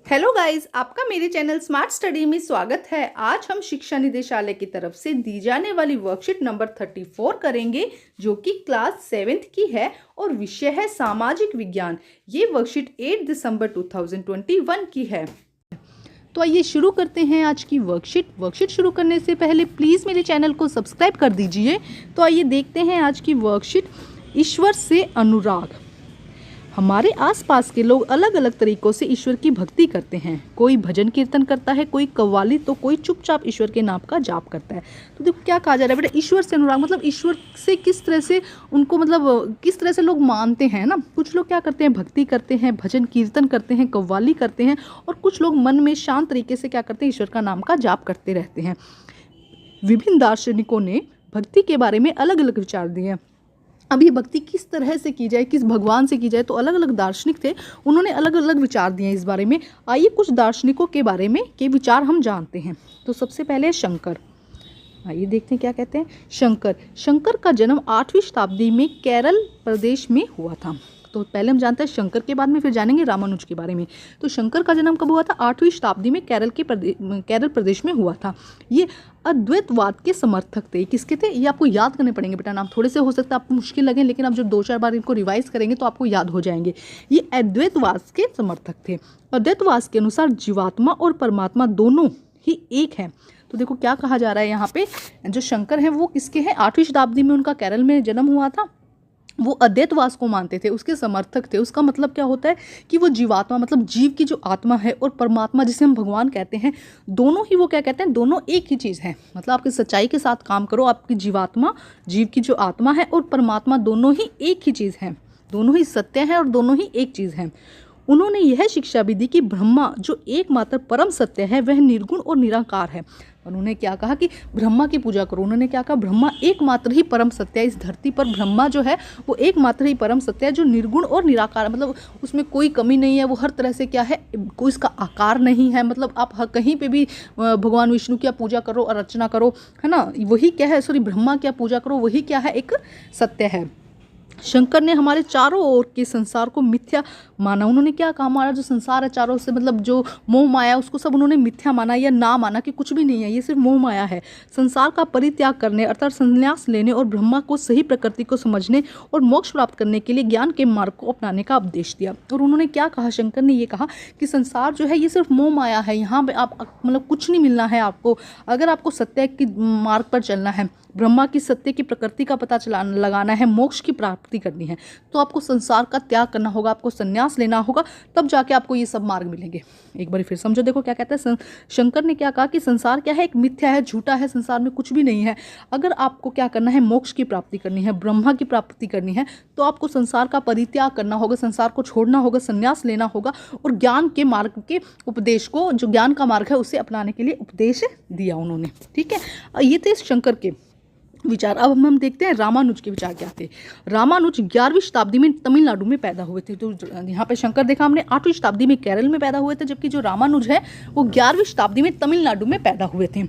Hello guys, आपका मेरे channel smart study में स्वागत है। आज हम शिक्षा निदेशालय की तरफ से दी जाने वाली वर्कशीट नंबर 34 करेंगे, जो कि क्लास 7th की है और विषय है सामाजिक विज्ञान। ये वर्कशीट 8 दिसंबर 2021 की है। तो आइए शुरू करते हैं आज की वर्कशीट शुरू करने से पहले प्लीज़ मेरे चैनल को सब्सक्राइब कर दीजिए। तो आइए देखते हैं आज की वर्कशीट। ईश्वर से अनुराग। हमारे आसपास के लोग अलग अलग तरीकों से ईश्वर की भक्ति करते हैं। कोई भजन कीर्तन करता है, कोई कव्वाली, तो कोई चुपचाप ईश्वर के नाम का जाप करता है। तो देखो क्या कहा जा रहा है बेटा, ईश्वर से अनुराग मतलब ईश्वर से किस तरह से उनको किस तरह से लोग मानते हैं ना। कुछ लोग क्या करते हैं, भक्ति करते हैं, भजन कीर्तन करते हैं, कव्वाली करते हैं, और कुछ लोग मन में शांत तरीके से क्या करते हैं, ईश्वर का नाम का जाप करते रहते हैं। विभिन्न दार्शनिकों ने भक्ति के बारे में अलग अलग विचार दिए हैं। अब ये भक्ति किस तरह से की जाए, किस भगवान से की जाए, तो अलग अलग दार्शनिक थे, उन्होंने अलग अलग विचार दिए इस बारे में। आइए कुछ दार्शनिकों के बारे में के विचार हम जानते हैं। तो सबसे पहले शंकर। आइए देखते हैं क्या कहते हैं। शंकर का जन्म 8वीं शताब्दी में केरल प्रदेश में हुआ था। तो पहले हम जानते हैं शंकर के, बाद में फिर जानेंगे रामानुज के बारे में। तो शंकर का जन्म कब हुआ था? 8वीं शताब्दी में केरल प्रदेश में हुआ था। ये अद्वैतवाद के समर्थक थे। किसके थे? ये आपको याद करने पड़ेंगे बेटा, नाम थोड़े से हो सकता है आपको मुश्किल लगे, लेकिन आप जब 2-4 बार इनको रिवाइज करेंगे तो आपको याद हो जाएंगे। ये अद्वैतवाद के समर्थक थे। अद्वैतवाद के अनुसार जीवात्मा और परमात्मा दोनों ही एक है। तो देखो क्या कहा जा रहा है यहाँ पे, जो शंकर हैं वो किसके हैं? 8वीं शताब्दी में उनका केरल में जन्म हुआ था। वो अद्वैतवाद को मानते थे, उसके समर्थक थे। उसका मतलब क्या होता है कि वो जीवात्मा मतलब जीव की जो आत्मा है और परमात्मा जिसे हम भगवान कहते हैं, दोनों ही वो क्या कहते हैं, दोनों एक ही चीज़ है। मतलब आपकी सच्चाई के साथ काम करो, आपकी जीवात्मा, जीव की जो आत्मा है, और परमात्मा दोनों ही एक ही चीज़ है, दोनों ही सत्य है और दोनों ही एक चीज़ है। उन्होंने यह शिक्षा भी दी कि ब्रह्मा जो एकमात्र परम सत्य है वह निर्गुण और निराकार है। उन्होंने क्या कहा कि ब्रह्मा की पूजा करो। उन्होंने क्या कहा, ब्रह्मा एकमात्र ही परम सत्य है। इस धरती पर ब्रह्मा जो है वो एकमात्र ही परम सत्य है, जो निर्गुण और निराकार, मतलब उसमें कोई कमी नहीं है। वो हर तरह से क्या है, कोई इसका आकार नहीं है। मतलब आप कहीं पे भी भगवान विष्णु की पूजा करो और अर्चना करो, है ना, वही क्या है, सॉरी, ब्रह्मा की पूजा करो, वही क्या है, एक सत्य है। शंकर ने हमारे चारों ओर के संसार को मिथ्या माना। उन्होंने क्या कहा, हमारा जो संसार है चारों से, मतलब जो मोह माया, उसको सब उन्होंने मिथ्या माना या ना माना कि कुछ भी नहीं है, ये सिर्फ मोह माया है। संसार का परित्याग करने अर्थात संन्यास लेने और ब्रह्मा को सही प्रकृति को समझने और मोक्ष प्राप्त करने के लिए ज्ञान के मार्ग को अपनाने का उपदेश दिया। और उन्होंने क्या कहा, शंकर ने ये कहा कि संसार जो है ये सिर्फ मोह माया है, यहाँ पे आप मतलब कुछ नहीं मिलना है आपको। अगर आपको सत्य के मार्ग पर चलना है, ब्रह्मा की सत्य की प्रकृति का पता लगाना है, मोक्ष की प्राप्ति करनी है, तो आपको संसार का त्याग करना होगा, आपको संन्यास लेना होगा, तब जाके आपको ये सब मार्ग मिलेंगे। एक बार फिर समझो, देखो क्या कहता है शंकर ने क्या कहा कि संसार क्या है, एक मिथ्या है, झूठा है, संसार में कुछ भी नहीं है। अगर आपको क्या करना है, मोक्ष की प्राप्ति करनी है, ब्रह्मा की प्राप्ति करनी है, तो आपको संसार का परित्याग करना होगा, संसार को छोड़ना होगा, संन्यास लेना होगा, और ज्ञान के मार्ग के उपदेश को, जो ज्ञान का मार्ग है, उसे अपनाने के लिए उपदेश दिया उन्होंने। ठीक है, ये थे शंकर के विचार। अब हम देखते हैं रामानुज के विचार क्या थे। रामानुज 11वीं शताब्दी में तमिलनाडु में पैदा हुए थे। तो यहाँ पे शंकर देखा हमने 8वीं शताब्दी में केरल में पैदा हुए थे, जबकि जो रामानुज है वो 11वीं शताब्दी में तमिलनाडु में पैदा हुए थे।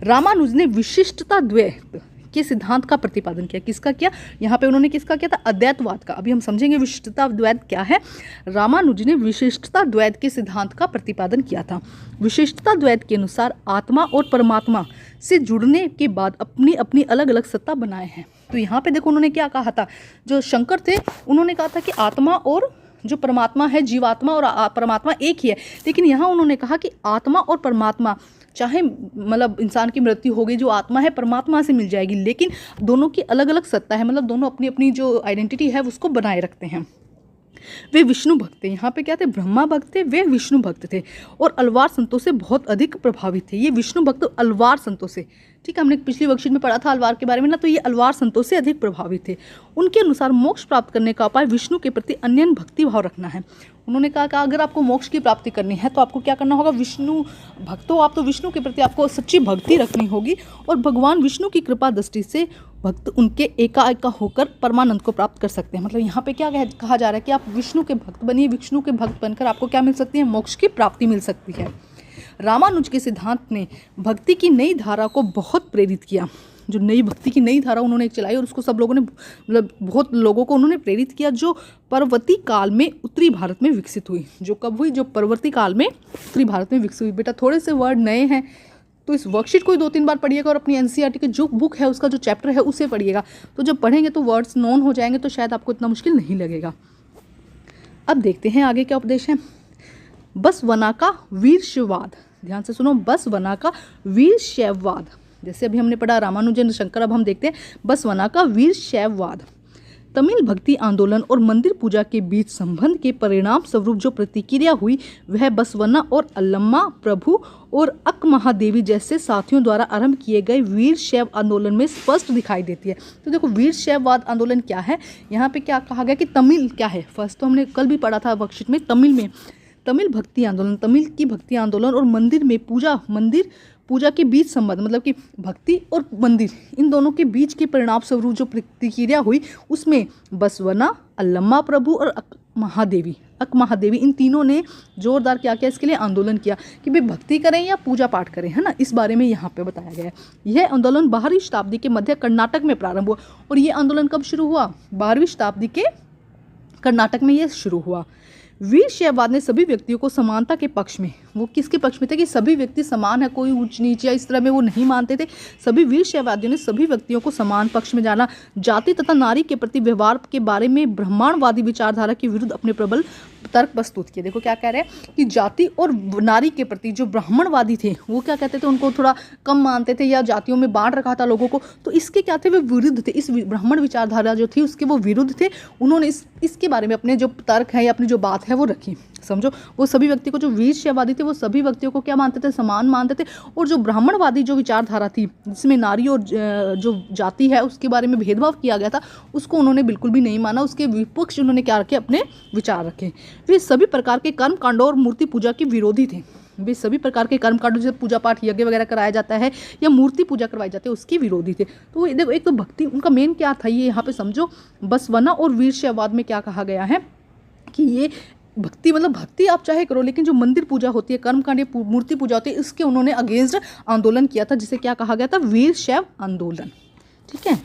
रामानुज ने विशिष्टता द्वैत के सिद्धांत का प्रतिपादन किया। किसका किया? यहाँ पे उन्होंने किसका किया था? अद्वैतवाद का। अभी हम समझेंगे विशिष्टता द्वैत क्या है। रामानुज ने विशिष्टता द्वैत के सिद्धांत का प्रतिपादन किया था। विशिष्टता द्वैत के अनुसार आत्मा और परमात्मा से जुड़ने के बाद अपनी अपनी अलग अलग सत्ता बनाए हैं। तो यहाँ पे देखो उन्होंने क्या कहा था, जो शंकर थे उन्होंने कहा था कि आत्मा और जो परमात्मा है, जीवात्मा और परमात्मा एक ही है। लेकिन यहाँ उन्होंने कहा कि आत्मा और परमात्मा, चाहे मतलब इंसान की मृत्यु हो गई, जो आत्मा है परमात्मा से मिल जाएगी, लेकिन दोनों की अलग अलग सत्ता है, मतलब दोनों अपनी अपनी जो आइडेंटिटी है उसको बनाए रखते हैं। वे विष्णु भक्त थे। यहाँ पे क्या थे? ब्रह्मा भक्त थे, वे विष्णु भक्त थे, और अलवार संतों से बहुत अधिक प्रभावित थे। ये विष्णु भक्त अलवार संतों से, ठीक है, हमने पिछली वर्कशीट में पढ़ा था अलवार के बारे में ना, तो ये अलवार संतों से अधिक प्रभावित थे। उनके अनुसार मोक्ष प्राप्त करने का उपाय विष्णु के प्रति अन्य भक्ति भाव रखना है। उन्होंने कहा कि अगर आपको मोक्ष की प्राप्ति करनी है तो आपको क्या करना होगा, विष्णु भक्त हो आप तो विष्णु के प्रति आपको सच्ची भक्ति रखनी होगी, और भगवान विष्णु की कृपा दृष्टि से भक्त उनके एकाएका होकर परमानंद को प्राप्त कर सकते हैं। मतलब यहाँ पे क्या कहा जा रहा है कि आप विष्णु के भक्त बनिए, विष्णु के भक्त बनकर आपको क्या मिल सकती है? मोक्ष की प्राप्ति मिल सकती है। रामानुज के सिद्धांत ने भक्ति की नई धारा को बहुत प्रेरित किया। जो नई भक्ति की नई धारा उन्होंने एक चलाई और उसको सब लोगों ने मतलब बहुत लोगों को उन्होंने प्रेरित किया, जो परवर्ती काल में उत्तरी भारत में विकसित हुई। जो कब हुई? जो परवर्ती काल में उत्तरी भारत में विकसित हुई। बेटा थोड़े से वर्ड नए हैं तो इस वर्कशीट को 2-3 बार पढ़िएगा और अपनी एनसीईआरटी की जो बुक है उसका जो चैप्टर है उसे पढ़िएगा। तो जब पढ़ेंगे तो वर्ड्स नोन हो जाएंगे तो शायद आपको इतना मुश्किल नहीं लगेगा। अब देखते हैं आगे क्या उपदेश है। बसवना का वीर शैववाद, ध्यान से सुनो, बसवना का वीर शैववाद। जैसे अभी हमने पढ़ा रामानुजन शंकर, अब हम देखते हैं बसवना का वीर शैववाद। तमिल भक्ति आंदोलन और मंदिर पूजा के बीच संबंध के परिणाम स्वरूप जो प्रतिक्रिया हुई वह बसवन्ना और अल्लम्मा प्रभु और अक्कमहादेवी जैसे साथियों द्वारा आरंभ किए गए वीर शैव आंदोलन में स्पष्ट दिखाई देती है। तो देखो वीर शैववाद आंदोलन क्या है, यहाँ पे क्या कहा गया कि तमिल क्या है। फर्स्ट तो हमने कल भी पढ़ा था वर्कशीट में, तमिल भक्ति आंदोलन, तमिल की भक्ति आंदोलन और मंदिर पूजा के बीच संबंध, मतलब कि भक्ति और मंदिर इन दोनों के बीच के परिणाम स्वरूप जो प्रतिक्रिया हुई उसमें बसवन्ना, अल्लम्मा प्रभु और अक्कमहादेवी इन तीनों ने जोरदार क्या किया, इसके लिए आंदोलन किया कि भाई भक्ति करें या पूजा पाठ करें, है ना। इस बारे में यहाँ पे बताया गया है। यह आंदोलन 12वीं शताब्दी के मध्य कर्नाटक में प्रारंभ हुआ। और ये आंदोलन कब शुरू हुआ? 12वीं शताब्दी के कर्नाटक में यह शुरू हुआ। वीर शैववाद ने सभी व्यक्तियों को समानता के पक्ष में, वो किसके पक्ष में थे कि सभी व्यक्ति समान है, कोई ऊंच नीच या इस तरह में वो नहीं मानते थे। सभी वीर शैववादियों ने सभी व्यक्तियों को समान पक्ष में जाना, जाति तथा नारी के प्रति व्यवहार के बारे में ब्राह्मणवादी विचारधारा के विरुद्ध अपने प्रबल तर्क प्रस्तुत किए। देखो क्या कह रहे हैं कि जाति और नारी के प्रति जो ब्राह्मणवादी थे वो क्या कहते थे, उनको थोड़ा कम मानते थे या जातियों में बांट रखा था लोगों को, तो इसके क्या थे, वे विरुद्ध थे। इस ब्राह्मण विचारधारा जो थी उसके वो विरुद्ध थे। उन्होंने इसके बारे में अपने जो तर्क है या अपनी जो बात है वो रखी। समझो, वो सभी व्यक्ति को, जो वीर शैववादी थे वो सभी व्यक्तियों को क्या मानते थे, समान मानते थे। और जो ब्राह्मणवादी जो विचारधारा थी जिसमें नारी और जो जाति है उसके बारे में भेदभाव किया गया था उसको उन्होंने बिल्कुल भी नहीं माना। उसके विपक्ष उन्होंने क्या रखे, अपने विचार रखे। वे सभी प्रकार के कर्म कांडों और मूर्ति पूजा के विरोधी थे। वे सभी प्रकार के कर्म कांडों, जैसे पूजा पाठ यज्ञ वगैरह कराया जाता है या मूर्ति पूजा करवाई जाती है, उसके विरोधी थे। तो देखो, एक तो भक्ति उनका मेन क्या था ये यहाँ पे समझो। बसवन्ना और वीर शैववाद में क्या कहा गया है कि ये भक्ति, मतलब भक्ति आप चाहे करो, लेकिन जो मंदिर पूजा होती है, कर्मकांड या मूर्ति पूजा होती है, इसके उन्होंने अगेंस्ट आंदोलन किया था, जिसे क्या कहा गया था, वीर शैव आंदोलन। ठीक है,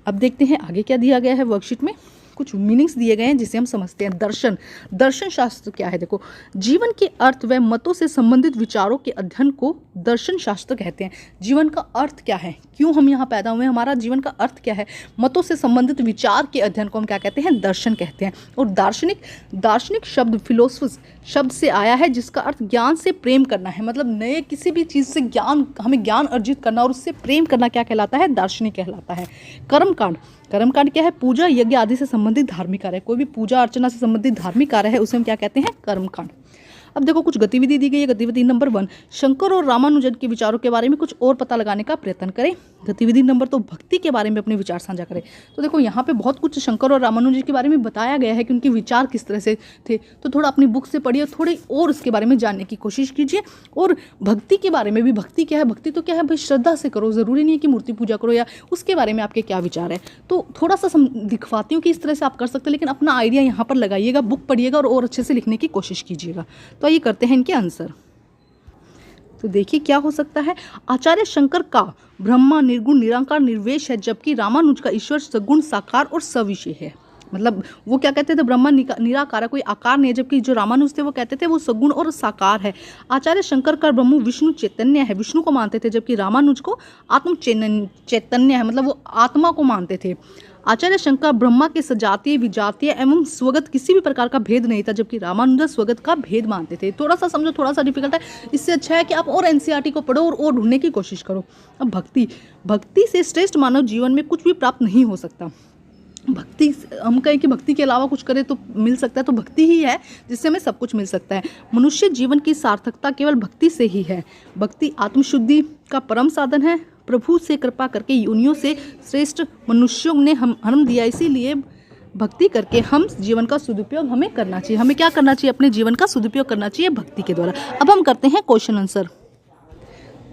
अब देखते हैं आगे क्या दिया गया है वर्कशीट में। कुछ मीनिंग्स दिए गए हैं जिसे हम समझते हैं। दर्शन शास्त्र क्या है? देखो, जीवन के अर्थ व मतों से संबंधित विचारों के अध्ययन को दर्शन शास्त्र कहते हैं। जीवन का अर्थ क्या है, क्यों हम यहाँ पैदा हुए, हमारा जीवन का अर्थ क्या है, मतों से संबंधित विचार के अध्ययन को हम क्या कहते हैं, दर्शन कहते हैं। और दार्शनिक शब्द फिलोसफस शब्द से आया है, जिसका अर्थ ज्ञान से प्रेम करना है। मतलब नए किसी भी चीज़ से हमें ज्ञान अर्जित करना और उससे प्रेम करना क्या कहलाता है, दार्शनिक कहलाता है। कर्मकांड क्या है? पूजा यज्ञ आदि से संबंधित धार्मिक कार्य। कोई भी पूजा अर्चना से संबंधित धार्मिक कार्य है उसे हम क्या कहते हैं, कर्मकांड। अब देखो कुछ गतिविधि दी गई है। गतिविधि नंबर 1, शंकर और रामानुजन के विचारों के बारे में कुछ और पता लगाने का प्रयत्न करें। गतिविधि नंबर 2, भक्ति के बारे में अपने विचार साझा करें। तो देखो यहाँ पे बहुत कुछ शंकर और रामानुजन के बारे में बताया गया है कि उनके विचार किस तरह से थे। तो थोड़ा अपनी बुक से पढ़िए, थोड़ी और उसके बारे में जानने की कोशिश कीजिए। और भक्ति के बारे में भी, भक्ति क्या है, भक्ति तो क्या है भाई, श्रद्धा से करो, ज़रूरी नहीं है कि मूर्ति पूजा करो, या उसके बारे में आपके क्या विचार है। तो थोड़ा सा दिखवाती हूँ कि इस तरह से आप कर सकते हैं, लेकिन अपना आइडिया यहाँ पर लगाइएगा, बुक पढ़िएगा और अच्छे से लिखने की कोशिश कीजिएगा। तो आइए करते हैं इनके आंसर। तो देखिए क्या हो सकता है। आचार्य शंकर का ब्रह्मा निर्गुण निराकार निर्वेश है, जबकि रामानुज का ईश्वर सगुण साकार और सविषय है। मतलब वो क्या कहते थे, ब्रह्मा निराकार है, कोई आकार नहीं है, जबकि जो रामानुज थे वो कहते थे वो सगुण और साकार है। आचार्य शंकर का ब्रह्म विष्णु चैतन्य है, विष्णु को मानते थे, जबकि रामानुज को आत्म चैतन्य है, मतलब वो आत्मा को मानते थे। आचार्य शंकर ब्रह्मा के सजातीय विजातीय एवं स्वगत किसी भी प्रकार का भेद नहीं था, जबकि रामानुज स्वगत का भेद मानते थे। थोड़ा सा समझो, थोड़ा सा डिफिकल्ट है, इससे अच्छा है कि आप और एनसीईआरटी को पढ़ो और ढूंढने की कोशिश करो। अब भक्ति से श्रेष्ठ मानव जीवन में कुछ भी प्राप्त नहीं हो सकता। भक्ति, हम कहें कि भक्ति के अलावा कुछ करें तो मिल सकता है, तो भक्ति ही है जिससे हमें सब कुछ मिल सकता है। मनुष्य जीवन की सार्थकता केवल भक्ति से ही है। भक्ति आत्मशुद्धि का परम साधन है। प्रभु से कृपा करके योनियों से श्रेष्ठ मनुष्यों ने हम दिया, इसीलिए भक्ति करके हम जीवन का सदुपयोग हमें करना चाहिए। हमें क्या करना चाहिए, अपने जीवन का सदुपयोग करना चाहिए भक्ति के द्वारा। अब हम करते हैं क्वेश्चन आंसर।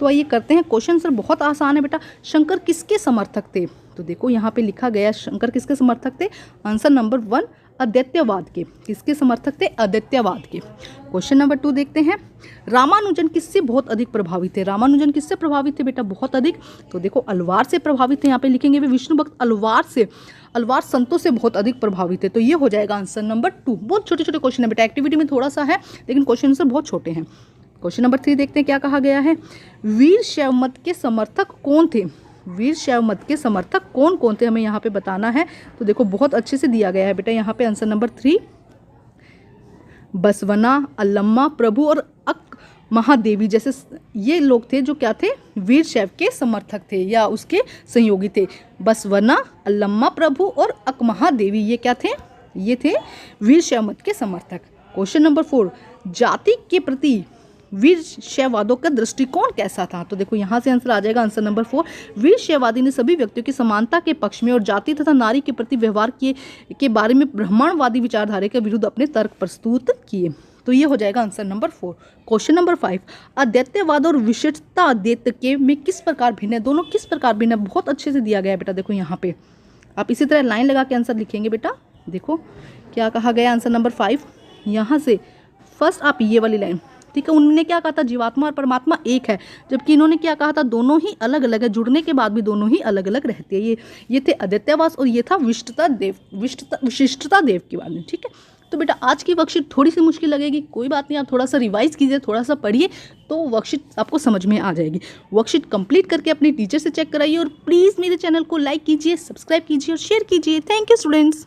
तो आइए करते हैं क्वेश्चन आंसर। बहुत आसान है बेटा। शंकर किसके समर्थक थे? तो देखो यहाँ पे लिखा गया शंकर किसके समर्थक थे। आंसर नंबर 1 अद्वैतवाद के। किसके समर्थक थे? अद्वैतवाद के। क्वेश्चन नंबर 2 देखते हैं। रामानुजन किससे बहुत अधिक प्रभावित थे? रामानुजन किससे प्रभावित थे बेटा? बहुत अधिक। तो देखो अलवार से प्रभावित थे, यहाँ पे लिखेंगे वे विष्णु भक्त अलवार से, अलवार संतों से बहुत अधिक प्रभावित है। तो ये हो जाएगा आंसर नंबर 2। बहुत छोटे छोटे क्वेश्चन है बेटा, एक्टिविटी में थोड़ा सा है लेकिन क्वेश्चन आंसर बहुत छोटे हैं। क्वेश्चन नंबर 3 देखते हैं क्या कहा गया है। वीर शैव मत के समर्थक कौन थे? वीर शैव मत के समर्थक कौन कौन थे, हमें यहाँ पे बताना है। तो देखो बहुत अच्छे से दिया गया है बेटा यहाँ पे आंसर नंबर 3, बसवना, अल्लम्मा प्रभु और अक महादेवी जैसे ये लोग थे जो क्या थे? वीर शैव के समर्थक थे या उसके सहयोगी थे। बसवना, अल्लम्मा प्रभु और अक महादेवी ये क्या थे? ये थे वीर शैव मत के समर्थक। क्वेश्चन नंबर 4, जाति के प्रति वीर शैववादियों का दृष्टिकोण कैसा था? तो देखो यहाँ से आंसर आ जाएगा आंसर नंबर 4, वीर शैववादी ने सभी व्यक्तियों की समानता के पक्ष में और जाति तथा नारी के प्रति व्यवहार के बारे में ब्राह्मणवादी विचारधारा के विरुद्ध अपने तर्क प्रस्तुत किए। तो ये हो जाएगा आंसर नंबर 4। क्वेश्चन नंबर 5, अद्वैतवाद और विशिष्टता अद्वैत के में किस प्रकार भिन्न है? दोनों किस प्रकार भिन्न है? बहुत अच्छे से दिया गया है बेटा। देखो यहाँ पे आप इसी तरह लाइन लगा के आंसर लिखेंगे बेटा। देखो क्या कहा गया आंसर नंबर 5, यहाँ से फर्स्ट आप ये वाली लाइन, ठीक है। उन्होंने क्या कहा था? जीवात्मा और परमात्मा एक है, जबकि इन्होंने क्या कहा था? दोनों ही अलग अलग है, जुड़ने के बाद भी दोनों ही अलग अलग रहते हैं। ये थे अद्वैतवाद और ये था विशिष्टता देव की बात में, ठीक है। तो बेटा आज की वर्कशीट थोड़ी सी मुश्किल लगेगी, कोई बात नहीं, आप थोड़ा सा रिवाइज कीजिए, थोड़ा सा पढ़िए तो वर्कशीट आपको समझ में आ जाएगी। वर्कशीट कंप्लीट करके अपने टीचर से चेक कराइए और प्लीज़ मेरे चैनल को लाइक कीजिए, सब्सक्राइब कीजिए और शेयर कीजिए। Thank you students.